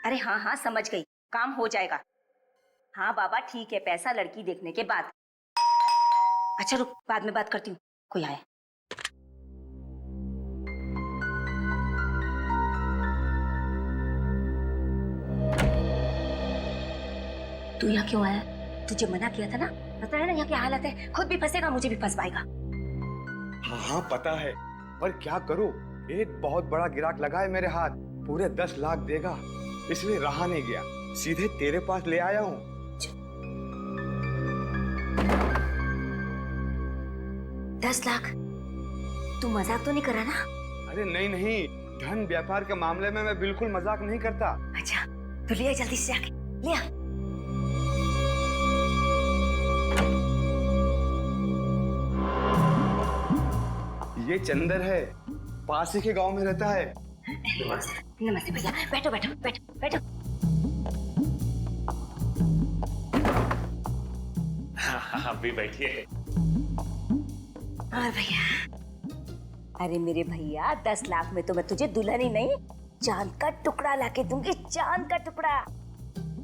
अरे हाँ हाँ समझ गई, काम हो जाएगा। हाँ बाबा ठीक है, पैसा लड़की देखने के बाद। अच्छा रुक, बाद में बात करती हूँ, कोई आया। तू यहाँ क्यों आया? तुझे मना किया था ना, पता है ना यहाँ क्या हालत है, खुद भी फंसेगा मुझे भी फंस पाएगा। हाँ हाँ पता है, पर क्या करूं, एक बहुत बड़ा गिराक लगा है मेरे हाथ, पूरे 10 लाख देगा, इसलिए रहा नहीं गया, सीधे तेरे पास ले आया हूँ। 10 लाख? तू मजाक तो नहीं कर रहा ना? अरे नहीं नहीं, धन व्यापार के मामले में मैं बिल्कुल मजाक नहीं करता। अच्छा तो लिया जल्दी से जाके, लिया। ये चंदर है, पास ही के गांव में रहता है। नमस्ते भैया, बैठो बैठो बैठो बैठो। आप भी बैठिए। और भैया, अरे मेरे भैया 10 लाख में तो मैं तुझे दुल्हन ही नहीं, चांद का टुकड़ा लाके दूंगी, चांद का टुकड़ा।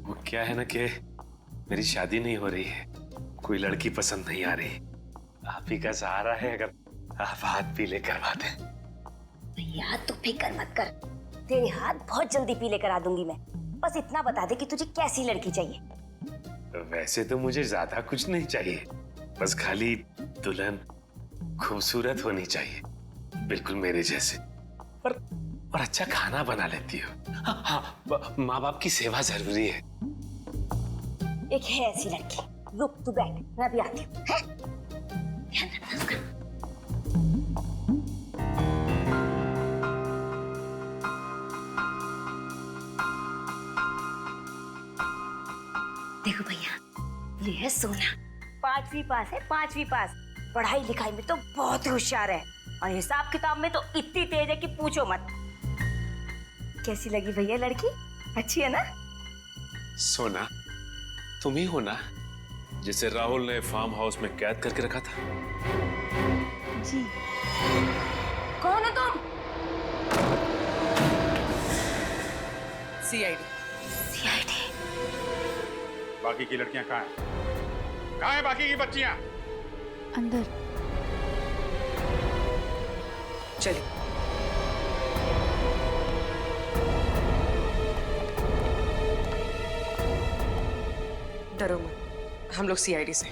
वो क्या है ना कि मेरी शादी नहीं हो रही है, कोई लड़की पसंद नहीं आ रही, आप ही का सहारा है, अगर आप हाथ पीले करवा दें। भैया तू फिक्र मत कर, तेरे हाथ बहुत जल्दी पीले करा दूंगी मैं, बस इतना बता दे कि तुझे कैसी लड़की चाहिए। वैसे तो मुझे ज्यादा कुछ नहीं चाहिए, बस खाली दुल्हन खूबसूरत होनी चाहिए, बिल्कुल मेरे जैसे, और अच्छा खाना बना लेती हो। हाँ, माँ बाप की सेवा जरूरी है। एक है ऐसी लड़की, रुक तू बैठ, मैं भी आती हूँ। ध्यान रखना उसका। देखो भैया, ये है सोना, 5वीं पास है, 5वीं पास, पढ़ाई लिखाई में तो बहुत होशियार है, और हिसाब किताब में तो इतनी तेज है कि पूछो मत। कैसी लगी भैया लड़की? अच्छी है ना? सोना तुम ही हो ना जिसे राहुल ने फार्म हाउस में कैद करके रखा था? जी। कौन हो तुम? सीआईडी। सीआईडी? बाकी की लड़कियां कहाँ हैं? कहाँ हैं बाकी की बच्चियां? अंदर। चलिए। डरो मत, हम लोग सीआईडी से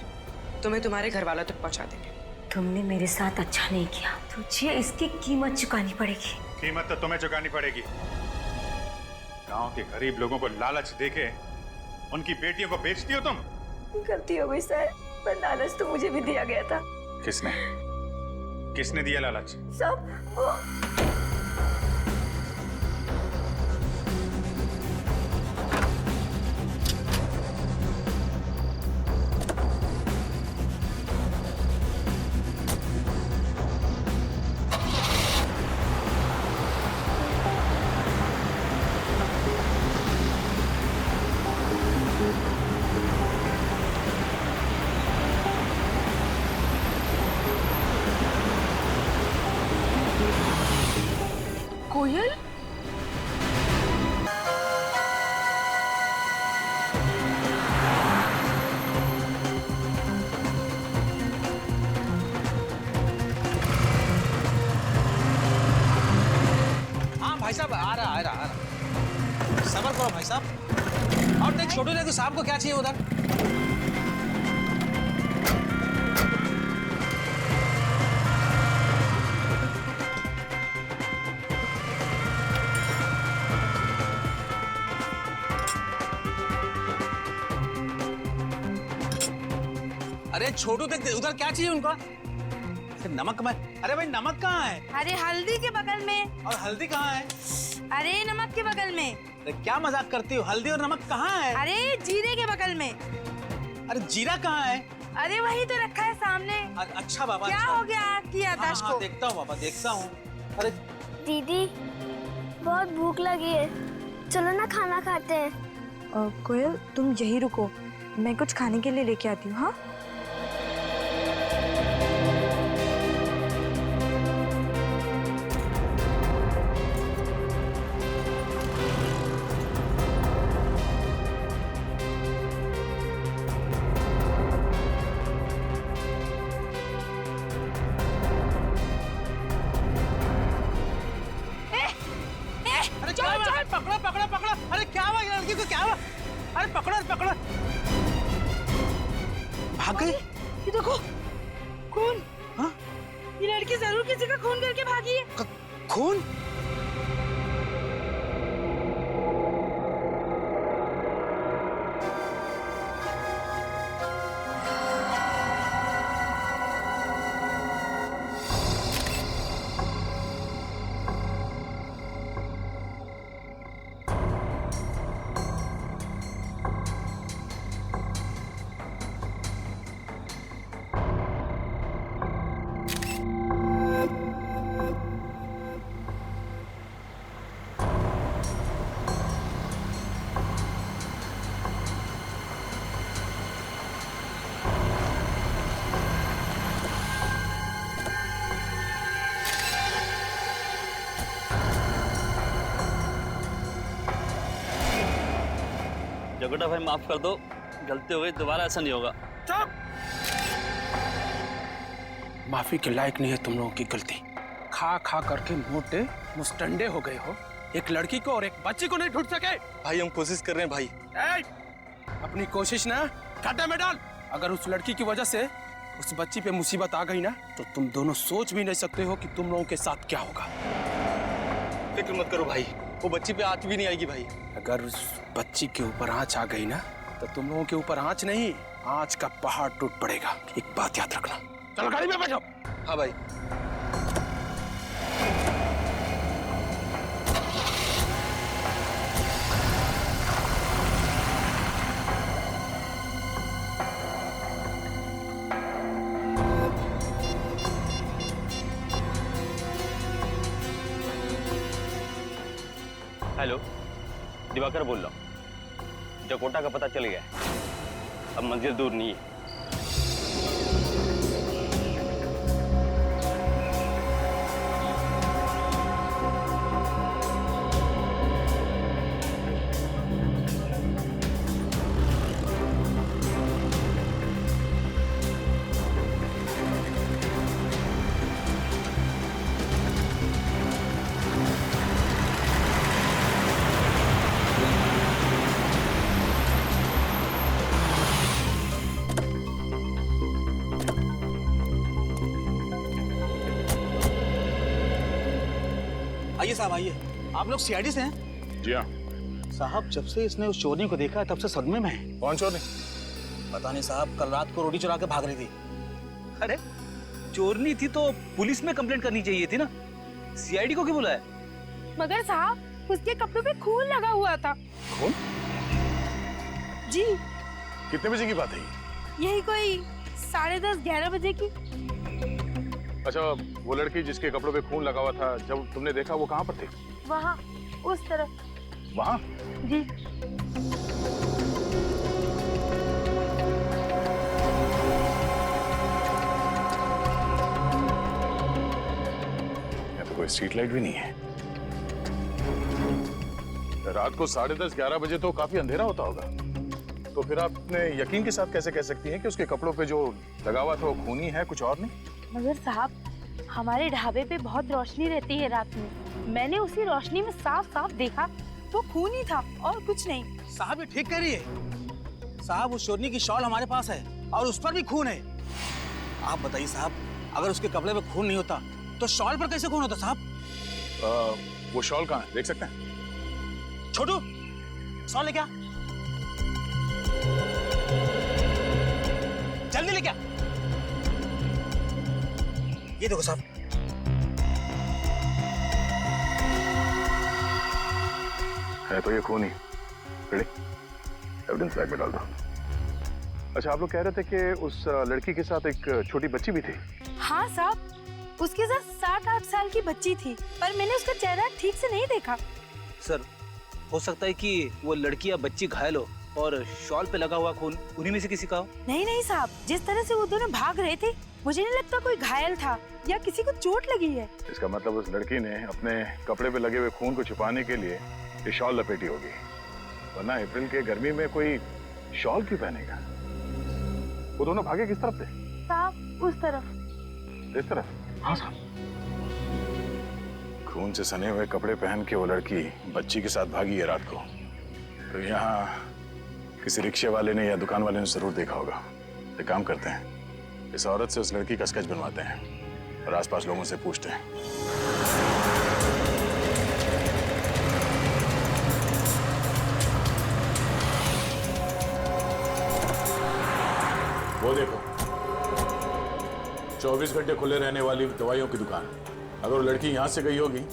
तुम्हें तुम्हारे घर वालों तक पहुंचा देंगे। तुमने मेरे साथ अच्छा नहीं किया, तुझे इसकी कीमत चुकानी पड़ेगी। कीमत तो तुम्हें चुकानी पड़ेगी। गांव के गरीब लोगों को लालच देके उनकी बेटियों को बेचती हो तुम। गलती हो गई सर, पर लालच तो मुझे भी दिया गया था। किसने? किसने दिया लालच? सब वो कोयल? हाँ भाई साहब, आ रहा। सबर करो भाई साहब। और देख छोटू ने तो साहब को क्या चाहिए उधर? अरे छोटू देख उधर क्या चाहिए उनको? नमक में? अरे भाई नमक कहाँ है? अरे हल्दी के बगल में। और हल्दी कहाँ है? अरे नमक के बगल में। अरे क्या मजाक करती हो, हल्दी और नमक कहाँ है? अरे जीरे के बगल में। अरे जीरा कहाँ है? अरे वही तो रखा है सामने। अच्छा बाबा, क्या अच्छा। हो गया आपकी याददाश्त को? देखता हूँ बाबा, देखता हूँ। अरे दीदी बहुत भूख लगी है, चलो ना खाना खाते हैं। कोयल तुम यही रुको, मैं कुछ खाने के लिए लेके आती हूँ। हाँ पकड़ो पकड़ो। भाग गई। ये देखो खून। हाँ? ये लड़की जरूर किसी का खून करके भागी है। खून? जगोटा भाई माफ कर दो, गलती हो गई, दोबारा ऐसा नहीं होगा। चुप! माफी के लायक नहीं है तुम लोगों की गलती। खा खा करके मोटे मुस्टंडे हो गए हो। एक लड़की को और एक बच्ची को नहीं ढूंढ सके। भाई हम कोशिश कर रहे हैं भाई। अपनी कोशिश ना खड्डे में डाल। अगर उस लड़की की वजह से उस बच्ची पे मुसीबत आ गई ना, तो तुम दोनों सोच भी नहीं सकते हो कि तुम लोगों के साथ क्या होगा। फिक्र मत करो भाई, वो बच्ची पे आंच भी नहीं आएगी भाई। अगर उस बच्ची के ऊपर आंच आ गई ना, तो तुम लोगों के ऊपर आंच नहीं, आंच का पहाड़ टूट पड़ेगा। एक बात याद रखना। चलो गाड़ी में बैठो। हाँ भाई। हेलो, दिवाकर बोल रहा हूँ। जकोटा का पता चल गया है, अब मंजिल दूर नहीं है। आइए साहब आइए। आप लोग सीआईडी से हैं? जी हाँ। साहब जब से इसने उस चोरनी को देखा तब से सदमे में है। कौन चोरनी? पता नहीं साहब, कल रात को रोटी चुरा के भाग रही थी। अरे चोरनी थी तो पुलिस में कंप्लेंट करनी चाहिए थी ना, सीआईडी को क्यों बुलाया? मगर साहब उसके कपड़ों पे खून लगा हुआ था। खून? जी कितने बजे की बात है ये? यही कोई 10:30-11 बजे की। अच्छा, वो लड़की जिसके कपड़ों पे खून लगा हुआ था, जब तुमने देखा वो कहाँ पर थी? वहाँ उस तरफ। वहाँ? जी। यहाँ तो कोई स्ट्रीट लाइट भी नहीं है। रात को 10:30-11 बजे तो काफी अंधेरा होता होगा। तो फिर आपने यकीन के साथ कैसे कह सकती हैं कि उसके कपड़ों पे जो लगा हुआ था वो खूनी है, कुछ और नहीं? मगर साहब हमारे ढाबे पे बहुत रोशनी रहती है रात में, मैंने उसी रोशनी में साफ साफ देखा तो खून ही था और कुछ नहीं। साहब ये ठीक कह रही है। साहब उस चोरनी की शॉल हमारे पास है और उस पर भी खून है। आप बताइए साहब, अगर उसके कपड़े पे खून नहीं होता तो शॉल पर कैसे खून होता साहब? वो शॉल कहाँ है, देख सकते हैं? छोटू शॉल लेके आ, जल्दी लेके आ। ये देखो साहब, है तो ये खून ही। रेडी? एविडेंस बैग में डाल दो। अच्छा, आप लोग कह रहे थे कि उस लड़की के साथ एक छोटी बच्ची भी थी? हाँ साहब, उसके साथ 7-8 साल की बच्ची थी, पर मैंने उसका चेहरा ठीक से नहीं देखा। सर हो सकता है कि वो लड़की या बच्ची घायल हो और शॉल पे लगा हुआ खून उन्हीं में से किसी का हो। नहीं नहीं साहब, जिस तरह से वो दोनों भाग रहे थे मुझे नहीं लगता कोई घायल था या किसी को चोट लगी है। इसका मतलब उस लड़की ने अपने कपड़े पे लगे हुए खून को छुपाने के लिए ये शॉल लपेटी होगी, वरना अप्रैल के गर्मी में कोई शॉल क्यों पहनेगा? वो दोनों भागे किस तरफ थे? साहब उस तरफ। इस तरफ? हाँ साहब। खून से सने हुए कपड़े पहन के वो लड़की बच्ची के साथ भागी है रात को, तो यहाँ किसी रिक्शे वाले ने या दुकान वाले ने जरूर देखा होगा। एक काम करते हैं, इस औरत से उस लड़की का स्केच बनवाते हैं और आसपास लोगों से पूछते हैं। वो देखो, 24 घंटे खुले रहने वाली दवाइयों की दुकान। अगर वो लड़की यहां से गई होगी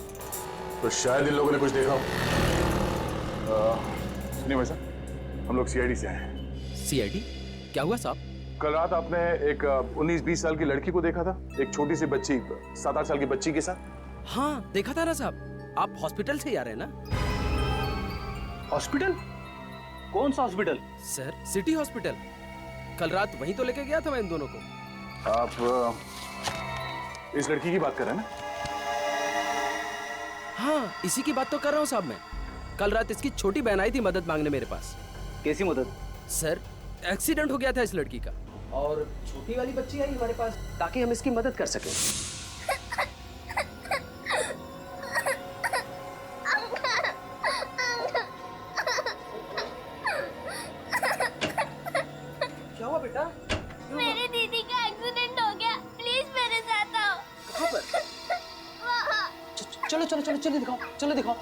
तो शायद इन लोगों ने कुछ देखा हो। सुनिए भाई साहब, हम लोग सीआईडी से आए हैं। सीआईडी? क्या हुआ साहब? कल रात आपने एक 19-20 साल की लड़की को देखा था, एक छोटी सी बच्ची 7-8 साल की बच्ची के साथ। हाँ देखा था ना साहब। आप हॉस्पिटल से ही आ रहे हैं ना? हॉस्पिटल? कौन सा हॉस्पिटल? Sir, city hospital. कल रात वहीं तो लेके गया था मैं इन दोनों को। आप इस लड़की की बात कर रहे हैं ना? हाँ, इसी की बात तो कर रहा हूँ साहब मैं। कल रात इसकी छोटी बहन आई थी मदद मांगने मेरे पास। कैसी मदद? सर, एक्सीडेंट हो गया था इस लड़की का और छोटी वाली बच्ची आई हमारे पास ताकि हम इसकी मदद कर सकें। क्या हुआ बेटा? मेरी दीदी का एक्सीडेंट हो गया, प्लीज मेरे साथ आओ। कहाँ पर? वहाँ। चलो चलो चलो चलो दिखाओ, चलो दिखाओ।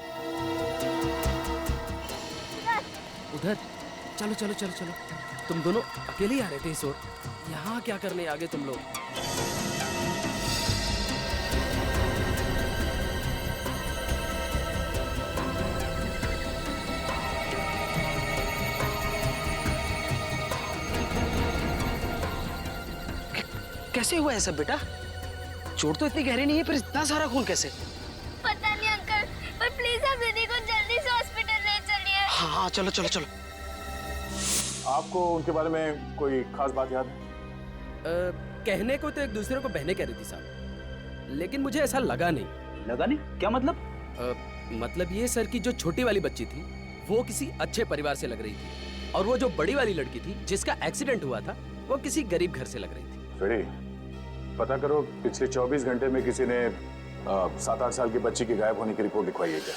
उधर चलो चलो चलो चलो। तुम दोनों अकेले ही आ रहे थे इस ओर। यहाँ क्या करने आ गए तुम लोग? कैसे हुआ है सब बेटा? चोट तो इतनी गहरी नहीं है, पर इतना सारा खून कैसे? पता नहीं अंकल, पर प्लीज आप दीदी को जल्दी से हॉस्पिटल ले चलिए। हाँ हाँ चलो चलो चलो। आपको उनके बारे में कोई खास बात याद है? कहने को तो एक दूसरे को बहने कह रही थी साहब, लेकिन मुझे ऐसा लगा नहीं। लगा नहीं? क्या मतलब? मतलब ये सर कि जो छोटी वाली बच्ची थी वो किसी अच्छे परिवार से लग रही थी और वो जो बड़ी वाली लड़की थी जिसका एक्सीडेंट हुआ था वो किसी गरीब घर से लग रही थी। फ्रेडी, पता करो पिछले 24 घंटे में किसी ने 7-8 साल की बच्ची के गायब होने की रिपोर्ट लिखवाई है क्या?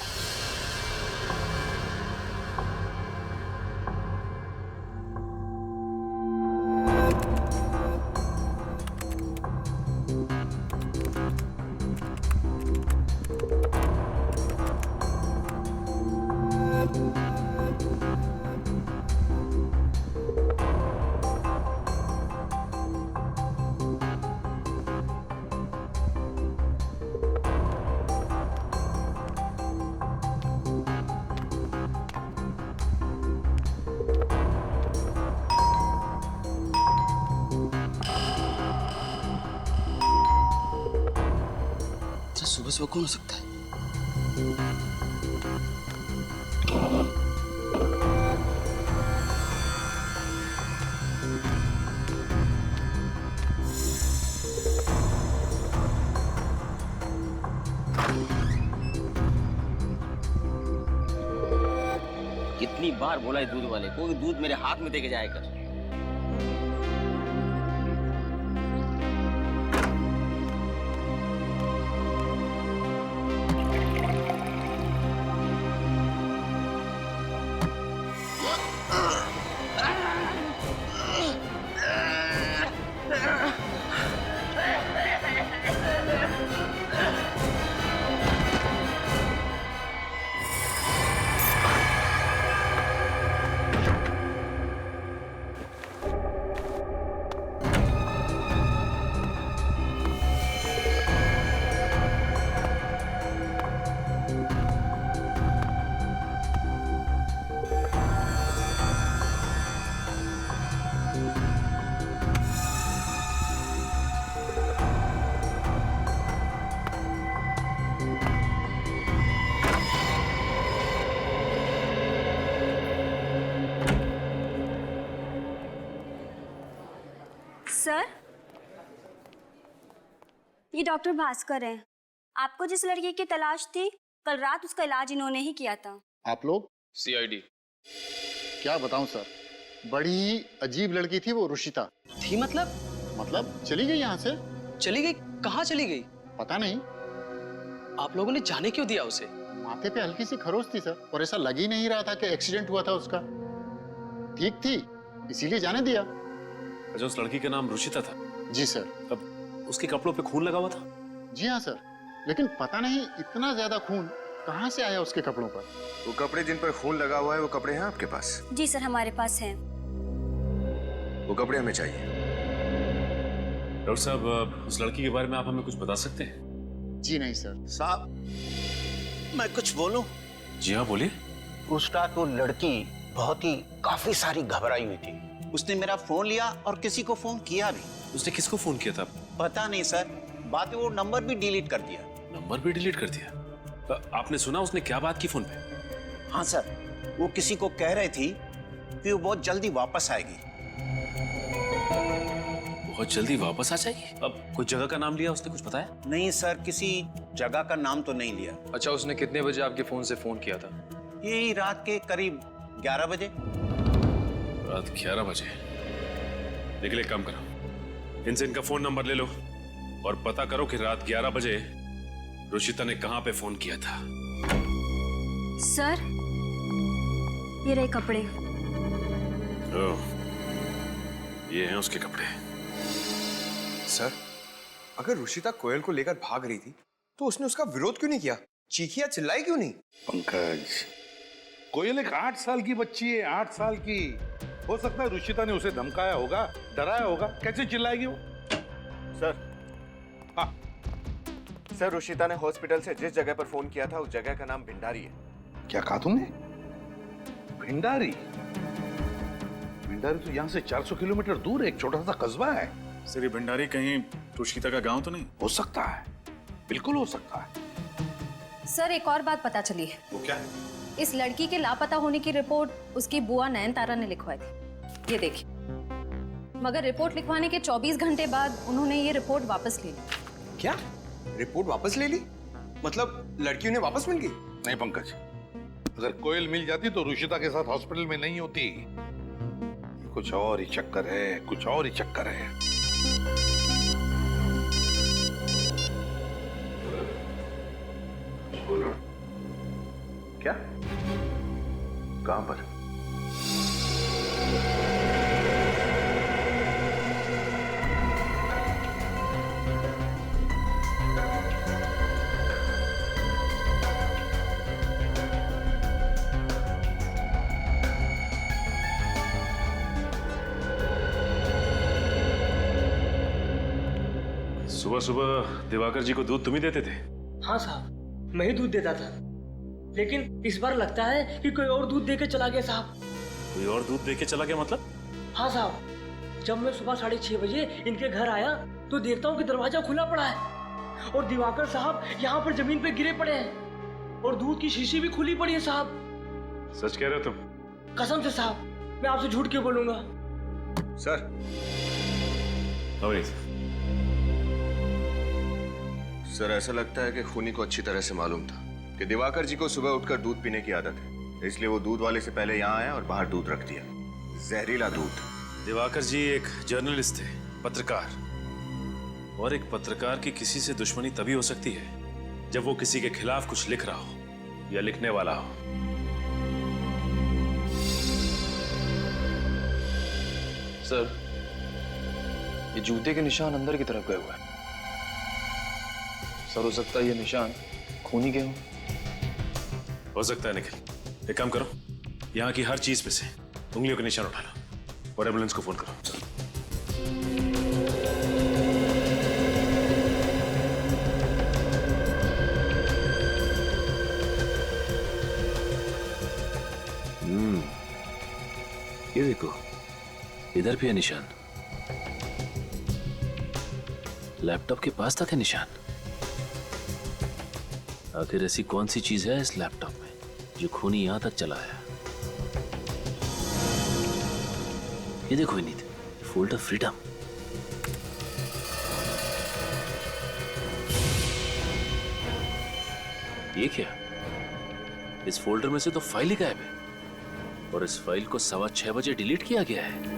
सुबह सुबह कौन हो सकता है? कितनी बार बोला है दूध वाले को कि दूध मेरे हाथ में देके जाया कर। सर, ये डॉक्टर भास्कर हैं। आपको जिस लड़की की तलाश थी, कल रात उसका इलाज इन्होंने ही किया था। आप लोग? सीआईडी। क्या बताऊं सर, बड़ी ही अजीब लड़की थी वो रुशिता। थी मतलब? मतलब चली गई यहाँ से। चली गई? कहाँ चली गई? पता नहीं। आप लोगों ने जाने क्यों दिया उसे? माथे पे हल्की सी खरोच थी सर, और ऐसा लग ही नहीं रहा था कि एक्सीडेंट हुआ था उसका। ठीक थी, इसीलिए जाने दिया। अच्छा, उस लड़की का नाम रुचिता था? जी सर। अब उसके कपड़ों पे खून लगा हुआ था? जी हाँ सर, लेकिन पता नहीं इतना ज्यादा खून कहाँ से आया उसके कपड़ों पर। वो कपड़े जिन पर खून लगा हुआ है, वो कपड़े हैं आपके पास? जी सर, हमारे पास हैं। वो कपड़े हमें चाहिए। डॉक्टर साहब, उस लड़की के बारे में आप हमें कुछ बता सकते हैं? जी नहीं सर। साहब, मैं कुछ बोलूं? जी हाँ, बोलिए। उस रात वो लड़की बहुत ही काफी सारी घबराई हुई थी। उसने मेरा फोन लिया और किसी को फोन किया भी। उसने किसको फोन किया था? पता नहीं सर, बात वो नंबर भी डिलीट कर दिया। नंबर भी डिलीट कर दिया? आपने सुना उसने क्या बात की फोन पे? हाँ सर, वो किसी को कह रही थी कि वो बहुत जल्दी वापस आएगी। बहुत जल्दी वापस आ जाएगी? अब कोई जगह का नाम लिया उसने, कुछ बताया? नहीं सर, किसी जगह का नाम तो नहीं लिया। अच्छा, उसने कितने बजे आपके फोन से फोन किया था? यही रात के करीब 11 बजे। रात 11 बजे? लेकिन एक काम करो, इनसे इनका फोन नंबर ले लो और पता करो कि रात 11 बजे रुचिता ने कहां पे फोन किया था। सर, ये रहे कपड़े। ओह, ये हैं उसके कपड़े। सर, अगर रुचिता कोयल को लेकर भाग रही थी तो उसने उसका विरोध क्यों नहीं किया? चीखिया चिल्लाई क्यों नहीं? पंकज, कोयल एक 8 साल की बच्ची है, 8 साल की। हो सकता है रुचिता ने उसे धमकाया होगा, डराया होगा। कैसे चिल्लाएगी वो? सर। हाँ सर, रुचिता ने हॉस्पिटल से जिस जगह पर फोन किया था, उस जगह का नाम भिंडारी है। क्या कहा तुमने? भिंडारी? भिंडारी तो यहाँ से 400 किलोमीटर दूर एक छोटा सा कस्बा है। सर, ये भंडारी कहीं रुचिता का गांव तो नहीं? हो सकता है, बिल्कुल हो सकता है। सर, एक और बात पता चली है। वो क्या? इस लड़की के लापता होने की रिपोर्ट उसकी बुआ नयनतारा ने लिखवाई थी। ये देखिए। मगर रिपोर्ट लिखवाने के 24 घंटे बाद उन्होंने ये रिपोर्ट वापस ले ली। क्या? रिपोर्ट वापस ले ली? मतलब लड़की उन्हें वापस मिल गई? नहीं पंकज, अगर कोयल मिल जाती तो रुचिता के साथ हॉस्पिटल में नहीं होती। कुछ और ही चक्कर है, कुछ और ही चक्कर है। क्या? कहां पर? सुबह सुबह दिवाकर जी को दूध तुम ही देते थे? हाँ साहब, मैं ही दूध देता था, लेकिन इस बार लगता है कि कोई और दूध देके चला गया साहब। कोई और दूध देके चला गया मतलब? हाँ साहब, जब मैं सुबह 6:30 बजे इनके घर आया तो देखता हूँ कि दरवाजा खुला पड़ा है और दिवाकर साहब यहाँ पर जमीन पे गिरे पड़े हैं और दूध की शीशी भी खुली पड़ी है साहब। सच कह रहे हो तुम? कसम से साहब, मैं आपसे झूठ क्यों बोलूंगा। सर, सर ऐसा लगता है कि खूनी को अच्छी तरह से मालूम था कि दिवाकर जी को सुबह उठकर दूध पीने की आदत है, इसलिए वो दूध वाले से पहले यहाँ आया और बाहर दूध रख दिया। जहरीला दूध। दिवाकर जी एक जर्नलिस्ट थे, पत्रकार, और एक पत्रकार की किसी से दुश्मनी तभी हो सकती है जब वो किसी के खिलाफ कुछ लिख रहा हो या लिखने वाला हो। सर, ये जूते के निशान अंदर की तरफ गए हुए हैं। सर, हो सकता है ये निशान खूनी के हों। हो सकता है निखिल। एक काम करो, यहाँ की हर चीज पे से उंगलियों के निशान उठा लो और एम्बुलेंस को फोन करो। ये देखो, इधर भी है निशान। लैपटॉप के पास तक है निशान। आखिर ऐसी कौन सी चीज है इस लैपटॉप में जो खूनी यहां तक चला है? ये देखो विनीत, फोल्डर फ्रीडम। ये क्या? इस फोल्डर में से तो फाइल ही गायब है और इस फाइल को 6:15 बजे डिलीट किया गया है।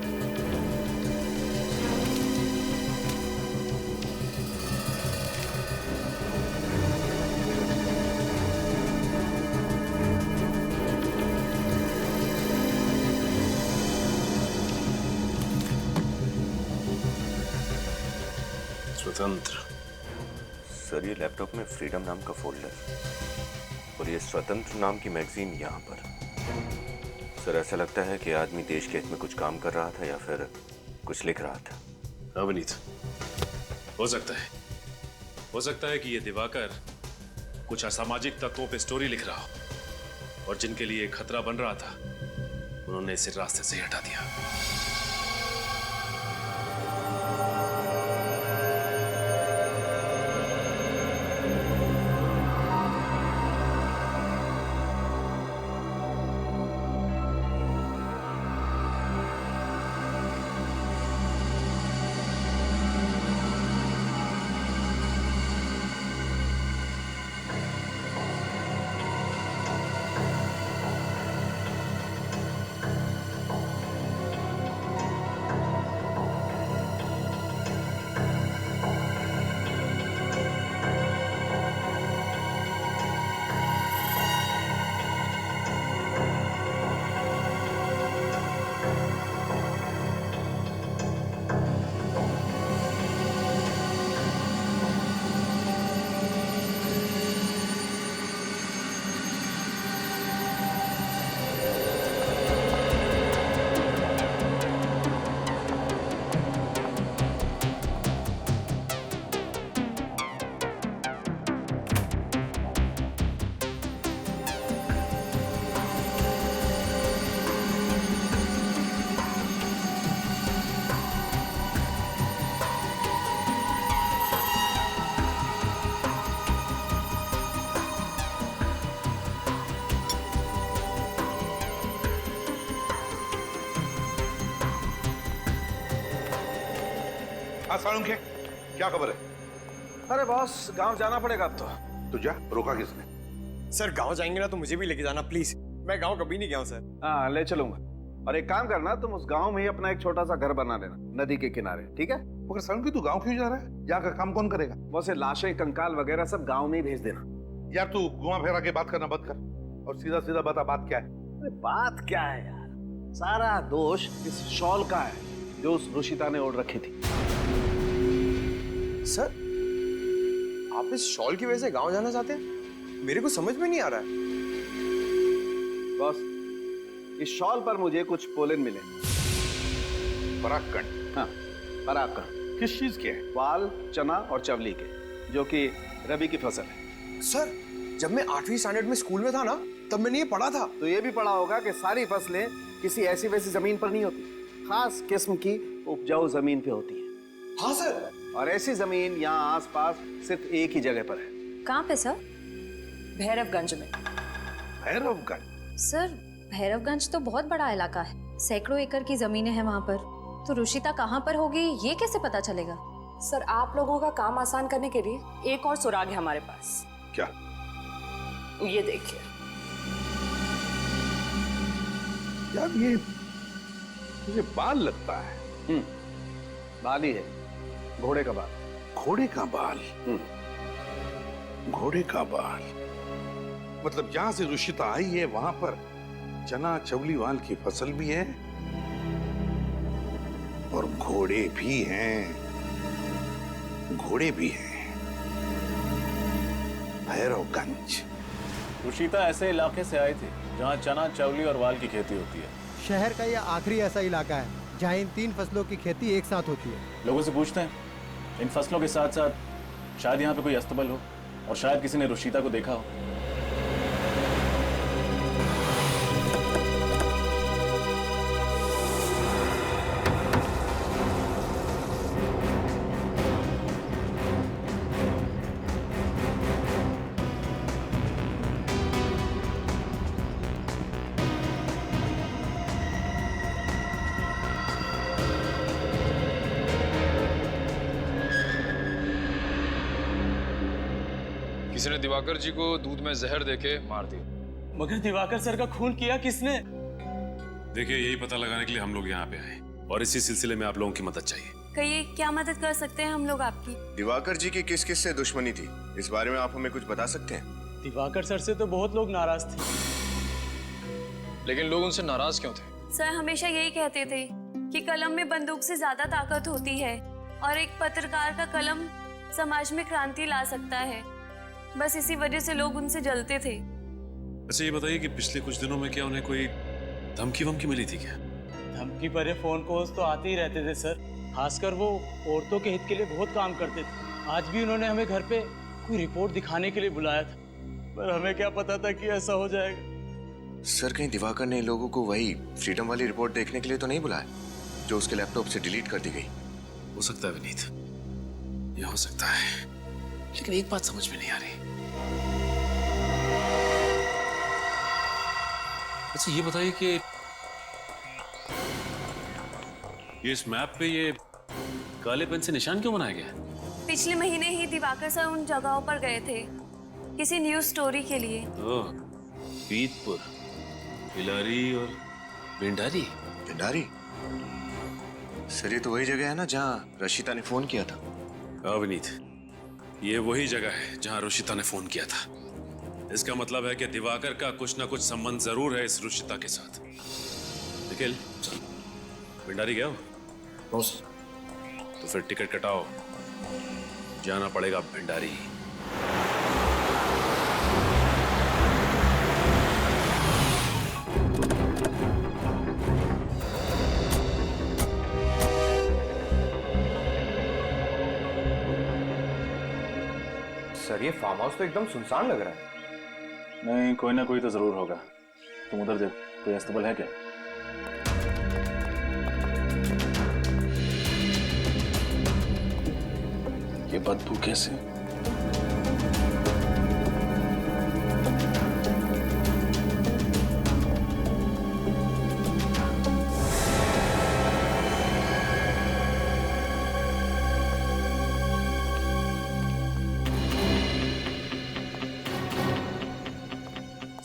स्वतंत्र। सर ये लैपटॉप में फ्रीडम नाम का फोल्डर और ये स्वतंत्र नाम की मैगजीन यहाँ पर। सर ऐसा लगता है कि आदमी देश के हित में कुछ काम कर रहा था या फिर कुछ लिख रहा था। अवनीत, हो सकता है कि ये दिवाकर कुछ असामाजिक तत्वों पे स्टोरी लिख रहा हो और जिनके लिए खतरा बन रहा था उन्होंने इसे रास्ते से हटा दिया। हाँ सालुंखे, क्या खबर है? अरे बॉस, गांव जाना पड़ेगा अब तो। तू जा, रोका किसने? सर गांव जाएंगे ना तो मुझे भी लेके जाना प्लीज। मैं गांव कभी नहीं गया हूँ सर। हाँ ले चलूंगा। और एक काम करना, तुम उस गांव में ही अपना एक छोटा सा घर बना लेना नदी के किनारे, ठीक है? मगर सालुंखे तू गांव क्यों जा रहा है? जाकर काम कौन करेगा? वैसे लाशें, कंकाल वगैरह सब गांव में ही भेज देना। यार तू घुमा फेरा के बात करना बंद कर और सीधा सीधा बता बात क्या है। अरे बात क्या है यार, सारा दोष इस शॉल का है जो उस रुशिता ने ओढ़ रखी थी। सर, आप इस शॉल की वजह से गांव जाना चाहते हैं? मेरे को समझ में नहीं आ रहा है। बॉस, इस शॉल पर मुझे कुछ पोलन मिले। परागकण? हाँ, परागकण। किस चीज के? वाल, चना और चवली के, जो कि रबी की फसल है। सर, जब मैं 8वीं स्टैंडर्ड में स्कूल में था ना, तब मैंने ये पढ़ा था। तो ये भी पढ़ा होगा कि सारी फसलें किसी ऐसी वैसी जमीन पर नहीं होती, खास किस्म की उपजाऊ जमीन पे होती है। हाँ सर। और ऐसी जमीन यहाँ आसपास सिर्फ एक ही जगह पर है। कहाँ पे सर? भैरवगंज में। भैरवगंज? सर भैरवगंज तो बहुत बड़ा इलाका है, सैकड़ों एकड़ की जमीनें हैं वहाँ पर। तो रुशिता कहाँ पर होगी ये कैसे पता चलेगा? सर, आप लोगों का काम आसान करने के लिए एक और सुराग है हमारे पास। क्या? ये देखिए। यार ये मुझे बाल लगता है। बाल ही है, घोड़े का बाल। घोड़े का बाल? घोड़े का बाल मतलब जहां से रुशिता आई है वहां पर चना चवली वाल की फसल भी है और घोड़े भी हैं। घोड़े भी हैं। भैरवगंज। रुशिता ऐसे इलाके से आई थी जहां चना चवली और वाल की खेती होती है। शहर का यह आखिरी ऐसा इलाका है जहां इन 3 फसलों की खेती एक साथ होती है। लोगों से पूछते हैं, इन फसलों के साथ साथ शायद यहाँ पे कोई अस्तबल हो और शायद किसी ने रुशिता को देखा हो। किसी ने दिवाकर जी को दूध में जहर देके मार दिया। मगर दिवाकर सर का खून किया किसने? देखिए, यही पता लगाने के लिए हम लोग यहाँ पे आए और इसी सिलसिले में आप लोगों की मदद चाहिए। कहिए, क्या मदद कर सकते हैं हम लोग आपकी? दिवाकर जी की किस किस से दुश्मनी थी, इस बारे में आप हमें कुछ बता सकते हैं? दिवाकर सर से तो बहुत लोग नाराज थे। लेकिन लोग उनसे नाराज क्यों थे? सर हमेशा यही कहते थे कि कलम में बंदूक से ज्यादा ताकत होती है और एक पत्रकार का कलम समाज में क्रांति ला सकता है। बस इसी वजह से लोग उनसे जलते थे। अच्छा ये बताइए कि पिछले कुछ दिनों में क्या उन्हें कोई धमकी वमकी मिली थी क्या? धमकी भरे फोन कॉल्स तो आते ही रहते थे सर। खासकर वो औरतों के हित के लिए बहुत काम करते थे। आज भी उन्होंने हमें घर पे कोई रिपोर्ट दिखाने के लिए बुलाया था, पर हमें क्या पता था कि ऐसा हो जाएगा। सर कहीं दिवाकर ने लोगों को वही फ्रीडम वाली रिपोर्ट देखने के लिए तो नहीं बुलाया जो उसके लैपटॉप से डिलीट कर दी गई? हो सकता है विनीत, ये हो सकता है, लेकिन एक बात समझ में नहीं आ रही। अच्छा ये बताइए कि ये इस मैप पे ये काले पेन से निशान क्यों बनाया गया है? पिछले महीने ही दिवाकर सर उन जगहों पर गए थे किसी न्यूज स्टोरी के लिए। ओह, पीतपुर, हिलारी और भिंडारी। भिंडारी? सर ये तो वही जगह है ना जहाँ रशिता ने फोन किया था। हाँ विनीत, ये वही जगह है जहाँ रुशिता ने फोन किया था। इसका मतलब है कि दिवाकर का कुछ ना कुछ संबंध जरूर है इस रुशिता के साथ। निखिल, भिंडारी गया हो? तो फिर टिकट कटाओ, जाना पड़ेगा भिंडारी। सर ये फार्म हाउस तो एकदम सुनसान लग रहा है। नहीं, कोई ना कोई तो जरूर होगा। तुम उधर देख, कोई अस्तबल है क्या? ये बदबू कैसे?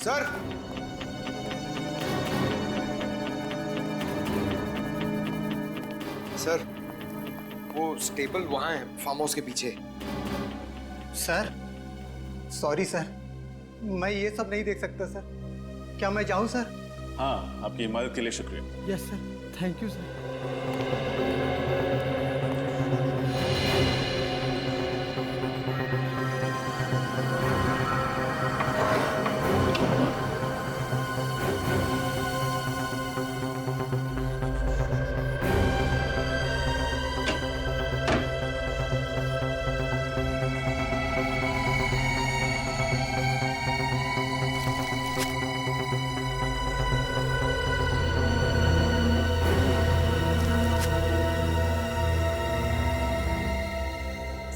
सर सर वो स्टेबल वहां है, फार्म हाउस के पीछे। सर सॉरी सर, मैं ये सब नहीं देख सकता सर। क्या मैं जाऊं सर? हाँ, आपकी मदद के लिए शुक्रिया। Yes sir, thank you sir.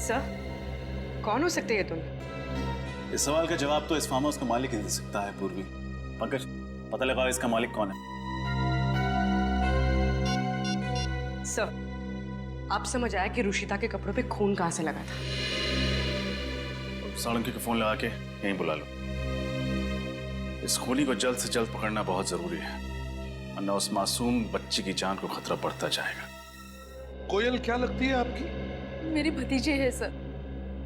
Sir, कौन हो सकते हैं तुम? इस सवाल का जवाब तो इस फार्म हाउस का मालिक ही दे सकता है पूर्वी। पंकज, पता लगाओ इसका मालिक कौन है। सर, आप समझ आया कि रुशिता के कपड़ों पे खून कहां से लगा था? साळुंके को फोन लगा के यहीं बुला लो। इस खूनी को जल्द से जल्द पकड़ना बहुत जरूरी है, वरना उस मासूम बच्ची की जान को खतरा बढ़ता जाएगा। कोयल क्या लगती है आपकी? मेरी भतीजी है सर।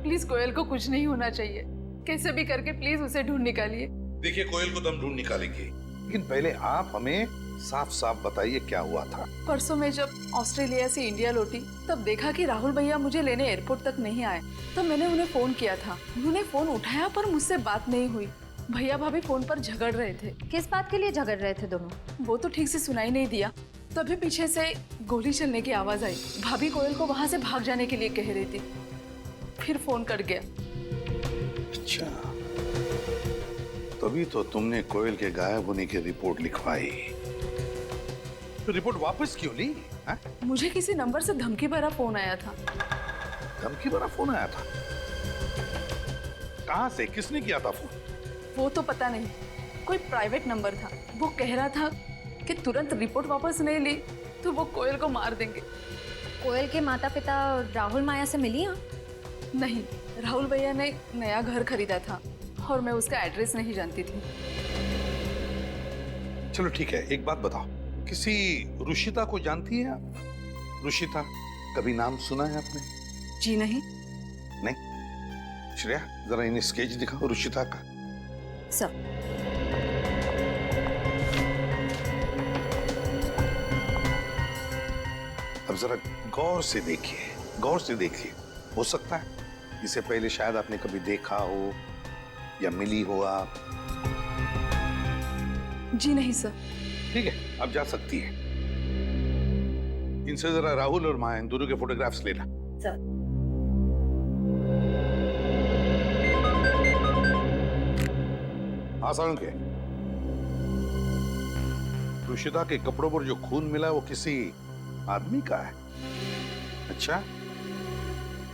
प्लीज कोयल को कुछ नहीं होना चाहिए। कैसे भी करके प्लीज उसे ढूंढ निकालिए। देखिए कोयल को तो हम ढूंढ निकालेंगे, लेकिन पहले आप हमें साफ साफ बताइए क्या हुआ था। परसों मैं जब ऑस्ट्रेलिया से इंडिया लौटी तब देखा कि राहुल भैया मुझे लेने एयरपोर्ट तक नहीं आए। तब मैंने उन्हें फोन किया था। उन्होंने फोन उठाया पर मुझसे बात नहीं हुई। भैया भाभी फोन पर झगड़ रहे थे। किस बात के लिए झगड़ रहे थे दोनों? वो तो ठीक से सुनाई नहीं दिया। तभी पीछे से गोली चलने की आवाज आई। भाभी कोयल को वहां से भाग जाने के लिए कह रही थी। फिर फोन कट गया। अच्छा, तभी तो तुमने कोयल के गायब होने की रिपोर्ट लिखवाई। तो रिपोर्ट वापस क्यों ली? मुझे किसी नंबर से धमकी भरा फोन आया था। धमकी भरा फोन आया था? कहां से, किसने किया था फोन? वो तो पता नहीं, कोई प्राइवेट नंबर था। वो कह रहा था कि तुरंत रिपोर्ट वापस नहीं ली तो वो कोयल को मार देंगे। कोयल के माता पिता राहुल माया से मिली हैं? नहीं, राहुल भैया ने नया घर खरीदा था और मैं उसका एड्रेस नहीं जानती थी। चलो ठीक है, एक बात बताओ, किसी रुशिता को जानती है आप? रुशिता, कभी नाम सुना है आपने? जी नहीं। नहीं? श्रेया, जरा इन्हें स्केच दिखाओ रुशिता का। सर। अब जरा गौर से देखिए, गौर से देखिए, हो सकता है इसे पहले शायद आपने कभी देखा हो या मिली हो आप। जी नहीं सर। ठीक है, अब जा सकती है। इनसे जरा राहुल और माया इन दोनों के फोटोग्राफ्स लेना। सर। हाँ सालुंखे, रुशिता के कपड़ों पर जो खून मिला वो किसी आदमी का है। अच्छा,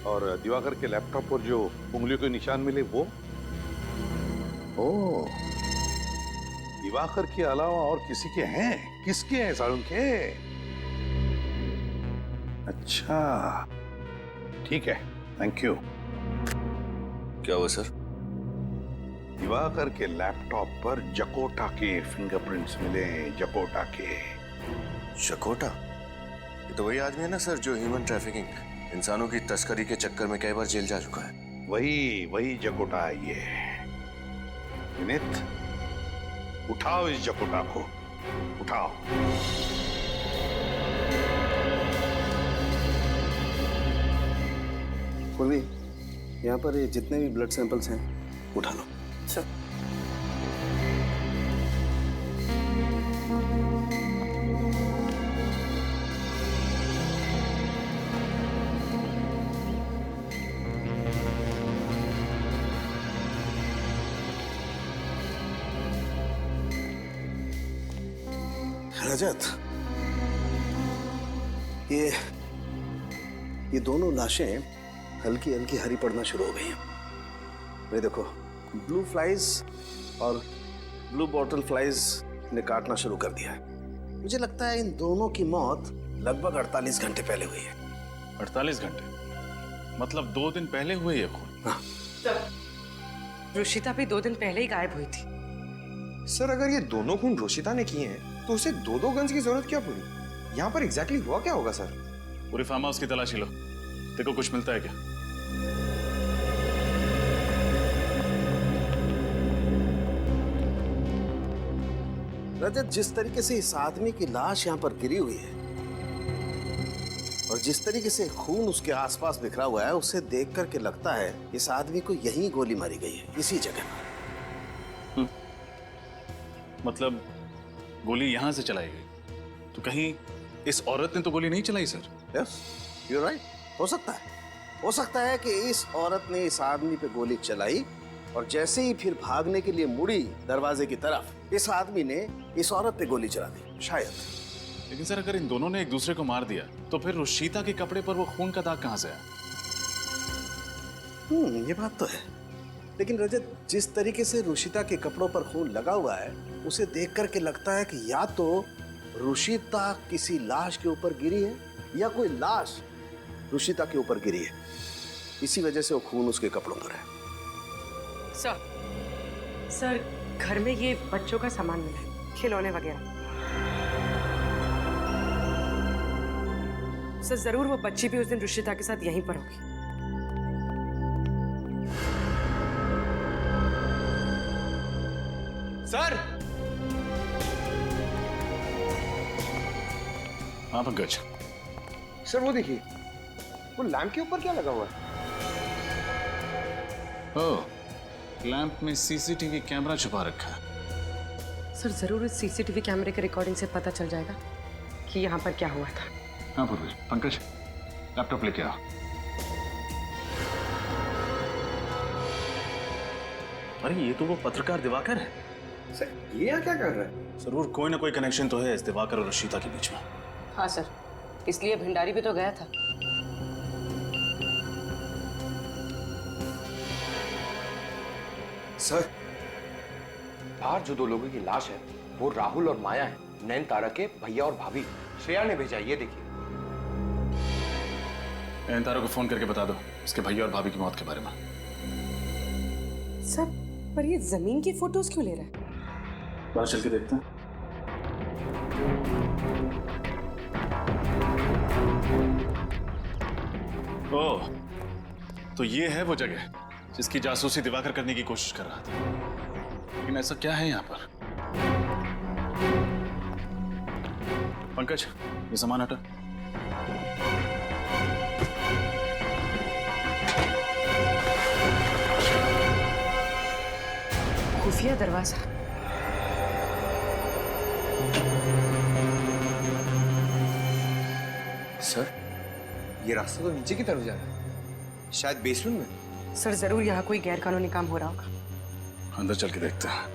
और दिवाकर के लैपटॉप पर जो उंगलियों के निशान मिले वो? ओह, दिवाकर के अलावा और किसी के हैं? किसके हैं सालुंखे? अच्छा, ठीक है, थैंक यू। क्या हुआ सर? दिवाकर के लैपटॉप पर जकोटा के फिंगरप्रिंट्स मिले। जकोटा के। जकोटा? ये तो वही आदमी है ना सर जो ह्यूमन ट्रैफिकिंग, इंसानों की तस्करी के चक्कर में कई बार जेल जा चुका है। वही जकोटा है ये। विनीत, उठाओ इस जकोटा को, उठाओ। पूर्वी, यहाँ पर ये जितने भी ब्लड सैंपल्स हैं उठा लो। सर। रजत, ये दोनों लाशें हल्की हल्की हरी पड़ना शुरू हो गई हैं। ये देखो, ब्लू फ्लाइज और ब्लू बॉटल फ्लाइज ने काटना शुरू कर दिया है। मुझे लगता है इन दोनों की मौत लगभग 48 घंटे पहले हुई है। 48 घंटे? मतलब 2 दिन पहले हुए ये खून? हाँ। रुशिता भी 2 दिन पहले ही गायब हुई थी। सर, अगर ये दोनों खून रुशिता ने किए हैं तो उसे 2 गन्स की जरूरत क्या पड़ी? यहाँ पर एग्जैक्टली हुआ क्या होगा सर? पूरी फार्म हाउस की तलाशी लो, देखो कुछ मिलता है क्या। रजत, जिस तरीके से इस आदमी की लाश यहाँ पर गिरी हुई है और जिस तरीके से खून उसके आसपास बिखरा हुआ है, उसे देख करके लगता है इस आदमी को यहीं गोली मारी गई है, इसी जगह पर। मतलब गोली यहां से चलाई गई, तो कहीं इस औरत ने तो गोली नहीं चलाई सर? Yes, you right. हो सकता है कि इस औरत ने इस आदमी पे गोली चलाई और जैसे ही फिर भागने के लिए मुड़ी दरवाजे की तरफ, इस आदमी ने इस औरत पे गोली चला दी, शायद। लेकिन सर, अगर इन दोनों ने एक दूसरे को मार दिया तो फिर रुशिता के कपड़े पर वो खून का दाग कहां से आया? ये बात तो है। लेकिन रजत, जिस तरीके से रुशिता के कपड़ों पर खून लगा हुआ है, उसे देख करके लगता है कि या तो रुशिता किसी लाश के ऊपर गिरी है या कोई लाश रुशिता के ऊपर गिरी है। इसी वजह से वो खून उसके कपड़ों पर है। सर, घर में ये बच्चों का सामान मिला है, खिलौने वगैरह। सर, जरूर वो बच्ची भी उस दिन रुशिता के साथ यहीं पर होगी। सर! हाँ पंकज। सर, वो देखिए, वो लैंप के ऊपर क्या लगा हुआ है? ओह, लैंप में सीसीटीवी कैमरा छुपा रखा है। सर, जरूर इस सीसीटीवी कैमरे के रिकॉर्डिंग से पता चल जाएगा कि यहाँ पर क्या हुआ था। हाँ पूर्वी, पंकज लैपटॉप लेके आओ। अरे ये तो वो पत्रकार दिवाकर है। सर, ये यहाँ क्या कर रहा है? जरूर कोई ना कोई कनेक्शन तो है इस दिवाकर और रुशिता के बीच में। हाँ सर, इसलिए भंडारी भी तो गया था। सर, बाहर जो 2 लोगों की लाश है वो राहुल और माया है, नैन तारा के भैया और भाभी। श्रेया ने भेजा, ये देखिए। नैन तारा को फोन करके बता दो उसके भैया और भाभी की मौत के बारे में। सर, पर ये जमीन की फोटोज क्यों ले रहा है? बाहर चल के देखते हैं। ओह, तो ये है वो जगह जिसकी जासूसी दिवाकर करने की कोशिश कर रहा था। लेकिन ऐसा क्या है यहाँ पर? पंकज, ये सामान हटा। खुफिया दरवाजा। सर, ये रास्ता तो नीचे की तरफ जा रहा है, शायद बेसमेंट में। सर जरूर यहाँ कोई गैरकानूनी काम हो रहा होगा। अंदर चल के देखते हैं।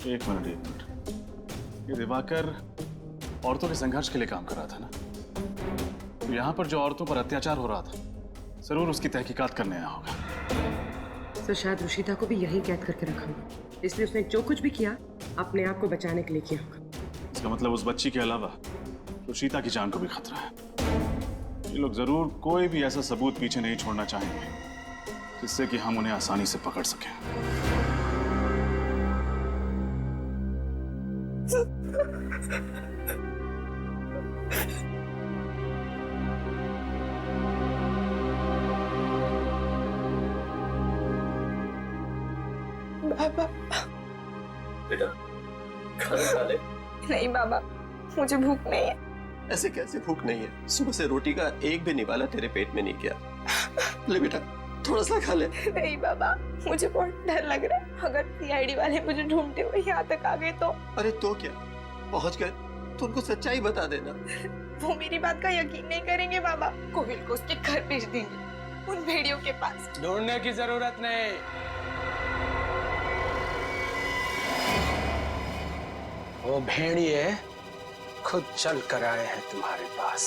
एक मिनट। ये दिवाकर औरतों के संघर्ष के लिए काम कर रहा था ना? तो यहाँ पर जो औरतों पर अत्याचार हो रहा था, जरूर उसकी तहकीकात करने आया होगा। सर शायद रुशिता को भी यहीं कैद करके रखा होगा, इसलिए उसने जो कुछ भी किया अपने आप को बचाने के लिए किया होगा। इसका मतलब उस बच्ची के अलावा रुशिता की जान को भी खतरा है। ये लोग जरूर कोई भी ऐसा सबूत पीछे नहीं छोड़ना चाहेंगे जिससे कि हम उन्हें आसानी से पकड़ सकें। बाबा, बेटा खाना खा ले। नहीं बाबा, मुझे भूख नहीं है। ऐसे कैसे भूख नहीं है? सुबह से रोटी का एक भी निवाला तेरे पेट में नहीं गया। ले बेटा, थोड़ा सा खा ले। नहीं बाबा, मुझे बहुत डर लग रहा है। अगर सीआईडी वाले मुझे ढूंढते हुए यहाँ तक आ गए तो? अरे तो क्या, पहुंच गए तो उनको सच्चाई बता देना। वो मेरी बात का यकीन नहीं करेंगे बाबा। कोविल को उसके घर भेज देंगे, उन भेड़ियों के पास। ढूंढने की जरूरत नहीं। वो भेड़िए खुद चल कर आए हैं तुम्हारे पास।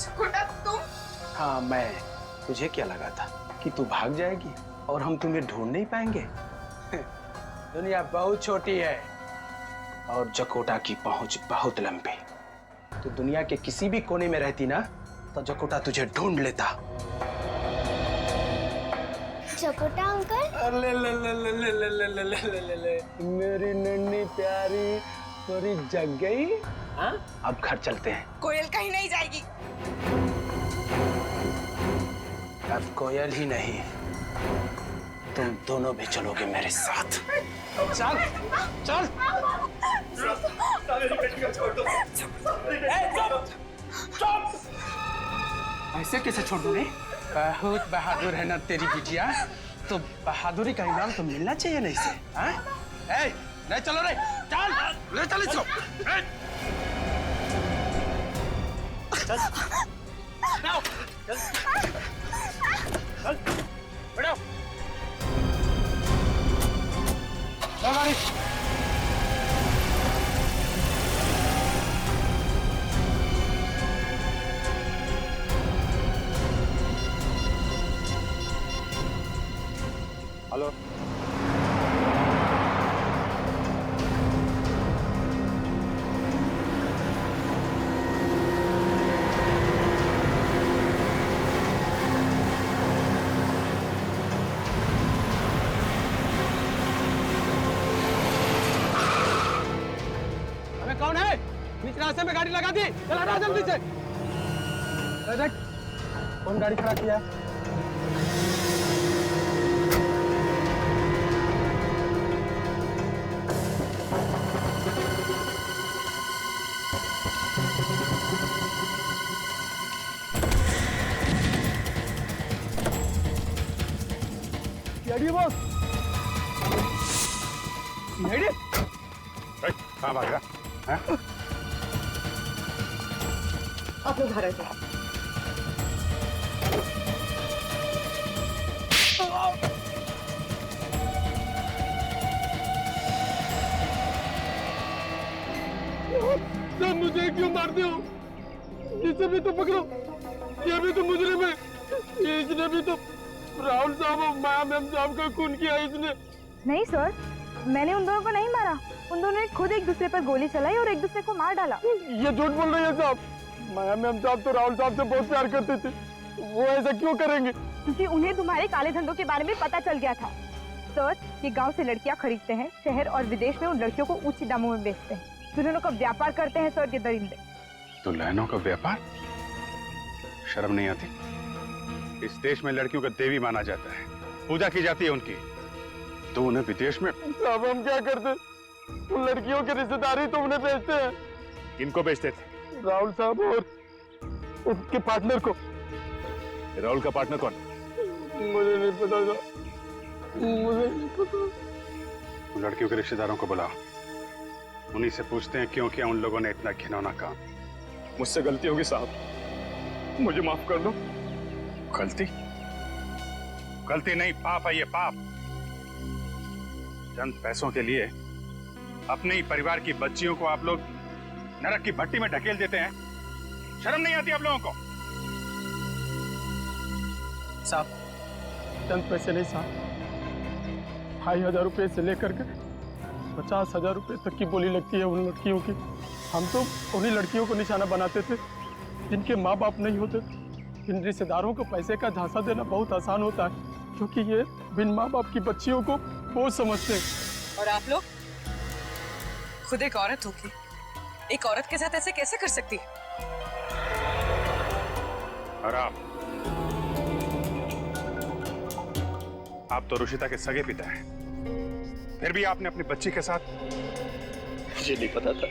छोटा तुम? हाँ मैं। तुझे क्या लगा था कि तू भाग जाएगी और हम तुम्हें ढूंढ नहीं पाएंगे? दुनिया बहुत छोटी है और जकोटा की पहुंच बहुत लंबी। तो दुनिया के किसी भी कोने में रहती ना तो जकोटा तुझे ढूंढ लेता। जकोटा अंकल? ले ले ले ले ले ले ले ले ले ले ले मेरी नन्ही प्यारी पूरी जग गई। हाँ अब घर चलते हैं। कोयल कहीं नहीं जाएगी। अब कोयल ही नहीं, तुम दोनों भी चलोगे मेरे साथ। चल चल। ऐसे कैसे छोड़ दोगे? बहुत बहादुर है ना तेरी बिटिया, तो बहादुरी का इनाम तो मिलना चाहिए नहीं से। हाँ? नहीं चलो रे, चल ले चल इसको। चल बैठो, चल बैठो। गाड़ी हेलो हमें कौन है? बीच रास्ते में गाड़ी लगा दी, चला रहा जल्दी से। कौन गाड़ी खड़ा किया? बॉस कहाँ भाग रहा? आप लोग घर आ जाओ। Oh मुझे क्यों मारते हो? इसे भी तो पकड़ो, ये भी तो मुजरिम है। इसने भी तो राहुल साहब और माया मैम साहब का खून किया इसने। नहीं सर, मैंने उन दोनों को नहीं मारा। उन दोनों ने खुद एक दूसरे पर गोली चलाई और एक दूसरे को मार डाला। ये झूठ बोल रही है साहब। माया मैम साहब तो राहुल साहब से बहुत प्यार करते थे, वो ऐसा क्यों करेंगे? क्योंकि उन्हें तुम्हारे काले धंधों के बारे में पता चल गया था। सर, ये गांव से लड़कियां खरीदते हैं, शहर और विदेश में उन लड़कियों को ऊंचे दामों में बेचते हैं। दुल्हनों का व्यापार करते हैं सर ये दरिंदे। दुल्हनों का व्यापार? शर्म नहीं आती? इस देश में लड़कियों का देवी माना जाता है, पूजा की जाती है उनकी, तो उन्हें विदेश में? साहब हम क्या करते? उन लड़कियों के रिश्तेदारी तो उन्हें बेचते हैं। किनको बेचते थे? राहुल साहब और उनके पार्टनर को। राहुल का पार्टनर कौन? मुझे नहीं पता था, मुझे नहीं पता। लड़कियों के रिश्तेदारों को बुलाओ, उन्हीं से पूछते हैं क्यों किया उन लोगों ने इतना घिनौना काम। मुझसे गलती होगी साहब, मुझे माफ कर दो। गलती? गलती नहीं, पाप है ये, पाप। चंद पैसों के लिए अपने ही परिवार की बच्चियों को आप लोग नरक की भट्टी में ढकेल देते हैं। शर्म नहीं आती आप लोगों को? साहब, चंद पैसे नहीं साहब, 2,500 रुपए से लेकर के 50,000 रुपए तक की बोली लगती है उन लड़कियों की। हम तो उन्हीं लड़कियों को निशाना बनाते थे जिनके माँ बाप नहीं होते। इन रिश्तेदारों को पैसे का झांसा देना बहुत आसान होता है, क्योंकि ये बिन माँ बाप की बच्चियों को बहुत समझते हैं। और आप लोग खुद एक औरत होगी, एक औरत के साथ ऐसे कैसे कर सकती? और आप तो रुशिता के सगे पिता हैं, फिर भी आपने अपनी बच्ची के साथ? मुझे नहीं पता था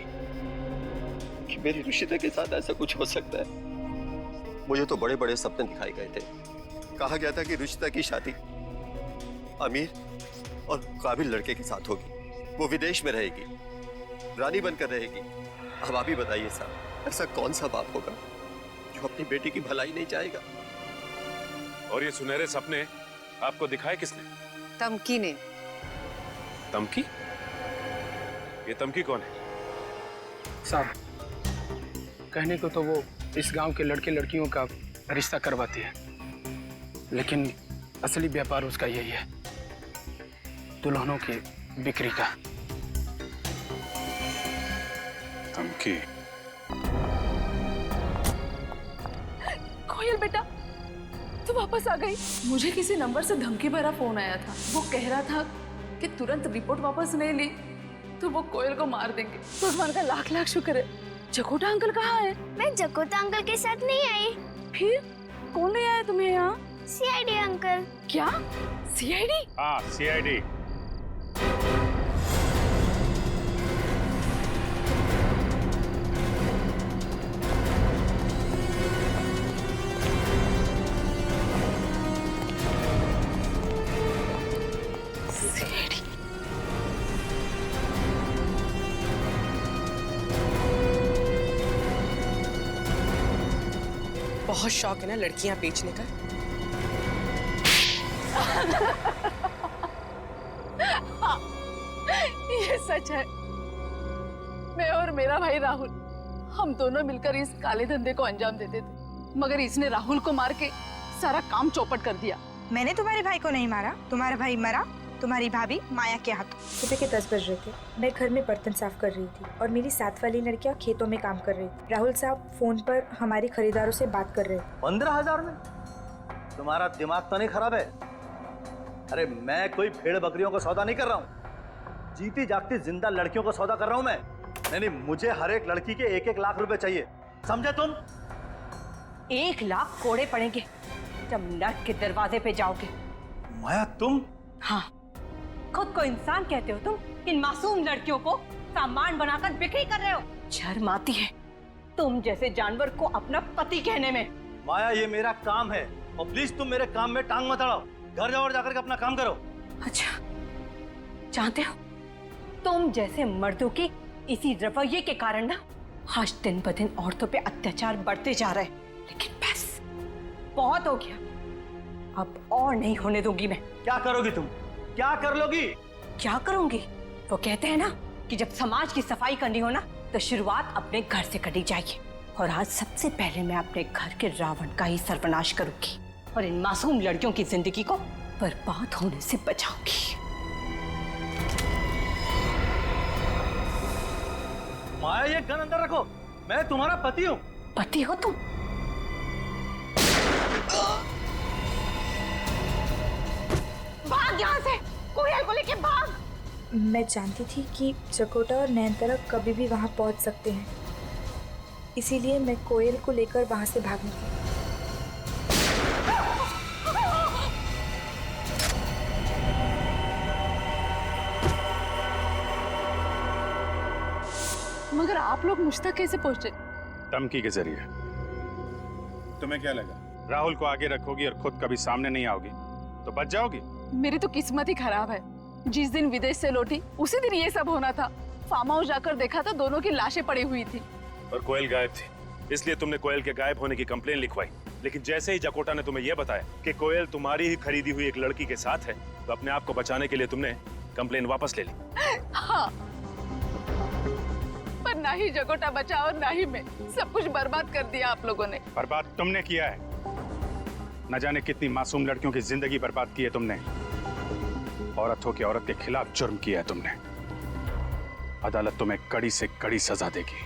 कि मेरी रुशिता के साथ ऐसा कुछ हो सकता है। मुझे तो बड़े बड़े सपने दिखाए गए थे। कहा गया था कि रुशिता की शादी अमीर और काबिल लड़के के साथ होगी, वो विदेश में रहेगी, रानी बनकर रहेगी। अब आप ही बताइए साहब, ऐसा कौन सा बाप होगा जो अपनी बेटी की भलाई नहीं चाहेगा? और ये सुनहरे सपने आपको दिखाए किसने? तमकी ने। तमकी? ये तमकी कौन है? साहब, कहने को तो वो इस गांव के लड़के लड़कियों का रिश्ता करवाती है, लेकिन असली व्यापार उसका यही है, दुल्हनों की बिक्री का। तमकी? कोयल बेटा, तू वापस आ गई। मुझे किसी नंबर से धमकी भरा फोन आया था। वो कह रहा था कि तुरंत रिपोर्ट वापस नहीं ली तो वो कोयल को मार देंगे। भगवान का लाख लाख शुक्र है। जकोटा अंकल कहाँ है? मैं जकोटा अंकल के साथ नहीं आई। फिर कौन ले आया तुम्हें यहाँ? CID uncle. क्या? सीआईडी? हाँ, सीआईडी। बहुत शौक है ना लड़कियां बेचने का? ये सच है। मैं और मेरा भाई राहुल, हम दोनों मिलकर इस काले धंधे को अंजाम देते थे, मगर इसने राहुल को मार के सारा काम चौपट कर दिया। मैंने तुम्हारे भाई को नहीं मारा, तुम्हारा भाई मरा तुम्हारी भाभी माया के हाथों। सुबह के 10 बज रहे थे। मैं घर में बर्तन साफ कर रही थी और मेरी साथ वाली लड़कियां खेतों में काम कर रही थी। राहुल साहब फोन पर हमारे खरीदारों से बात कर रहे थे। 15,000 में? तुम्हारा दिमाग तो नहीं खराब है? अरे मैं कोई भेड़ बकरियों का सौदा नहीं कर रहा हूँ, जीती जागती जिंदा लड़कियों का सौदा कर रहा हूँ मैं। नहीं, मुझे हर एक लड़की के 1-1 लाख रुपए चाहिए, समझे तुम? 1 लाख कोड़े पड़ेंगे जब नर्क के दरवाजे पे जाओगे। माया तुम? हाँ, खुद को इंसान कहते हो तुम, इन मासूम लड़कियों को सामान बनाकर बिक्री कर रहे हो। शर्म आती है तुम जैसे जानवर को अपना पति कहने में। माया ये मेरा काम है और प्लीज तुम मेरे काम में टांग मत अड़ाओ। घर जाओ और जाकर के अपना काम करो। अच्छा, जानते हो तुम जैसे मर्दों की इसी रवैये के कारण ना आज दिन ब दिन औरतों पे अत्याचार बढ़ते जा रहे हैं। लेकिन बस बहुत हो गया, अब और नहीं होने दूंगी मैं। क्या करोगी तुम? क्या कर लोगी? क्या करूंगी? वो कहते हैं ना कि जब समाज की सफाई करनी हो ना तो शुरुआत अपने घर से करी जाएगी। और आज सबसे पहले मैं अपने घर के रावण का ही सर्वनाश करूंगी और इन मासूम लड़कियों की जिंदगी को बर्बाद होने से बचाऊंगी। माया, ये गन अंदर रखो, मैं तुम्हारा पति हूँ। पति हो तुम? भाग यहाँ से, कोयल को लेके भाग। मैं जानती थी कि जकोटा और नयनतारा कभी भी वहां पहुंच सकते हैं, इसीलिए मैं कोयल को लेकर वहां से भागी थी। मगर आप लोग मुझ तक कैसे पहुंचे? धमकी के जरिए। तुम्हें क्या लगा राहुल को आगे रखोगी और खुद कभी सामने नहीं आओगी तो बच जाओगी? मेरी तो किस्मत ही खराब है। जिस दिन विदेश से लौटी उसी दिन ये सब होना था। फार्म हाउस जाकर देखा तो दोनों की लाशें पड़ी हुई थी। और कोयल गायब थी, इसलिए तुमने कोयल के गायब होने की कंप्लेन लिखवाई। लेकिन जैसे ही जकोटा ने तुम्हें यह बताया कि कोयल तुम्हारी ही खरीदी हुई एक लड़की के साथ है, तो अपने आप को बचाने के लिए तुमने कंप्लेन वापस ले ली। हाँ, पर ना ही जकोटा बचा और ना ही मैं। सब कुछ बर्बाद कर दिया आप लोगों ने। बर्बाद तुमने किया है। न जाने कितनी मासूम लड़कियों की जिंदगी बर्बाद की है तुमने। औरत हो कि औरत के खिलाफ जुर्म किया है तुमने। अदालत तुम्हें कड़ी से कड़ी सजा देगी।